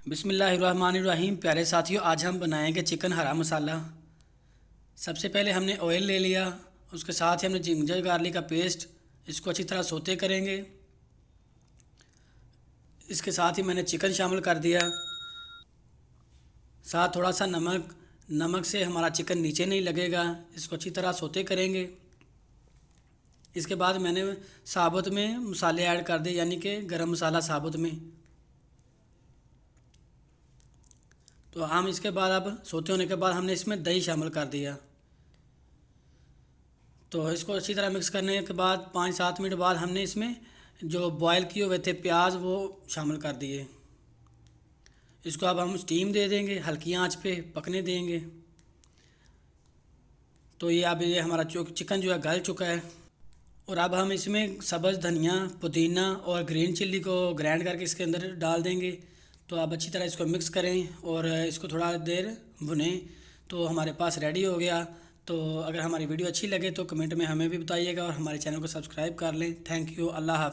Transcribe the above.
बिस्मिल्लाहिर्रहमानिर्रहीम। प्यारे साथियों, आज हम बनाएंगे चिकन हरा मसाला। सबसे पहले हमने ऑयल ले लिया, उसके साथ ही हमने जिंजर गार्लिक का पेस्ट, इसको अच्छी तरह सोते करेंगे। इसके साथ ही मैंने चिकन शामिल कर दिया, साथ थोड़ा सा नमक। नमक से हमारा चिकन नीचे नहीं लगेगा। इसको अच्छी तरह सोते करेंगे। इसके बाद मैंने साबुत में मसाले ऐड कर दिए, यानी कि गरम मसाला साबुत में। तो हम इसके बाद अब सोते होने के बाद हमने इसमें दही शामिल कर दिया। तो इसको अच्छी तरह मिक्स करने के बाद 5-7 मिनट बाद हमने इसमें जो बॉयल किए हुए थे प्याज वो शामिल कर दिए। इसको अब हम स्टीम दे देंगे, हल्की आंच पे पकने देंगे। तो ये अब ये हमारा चिकन जो है गल चुका है। और अब हम इसमें सब्ज़ धनिया, पुदीना और ग्रीन चिल्ली को ग्राइंड करके इसके अंदर डाल देंगे। तो आप अच्छी तरह इसको मिक्स करें और इसको थोड़ा देर भुनें। तो हमारे पास रेडी हो गया। तो अगर हमारी वीडियो अच्छी लगे तो कमेंट में हमें भी बताइएगा और हमारे चैनल को सब्सक्राइब कर लें। Thank you. अल्लाह हाफ़िज़।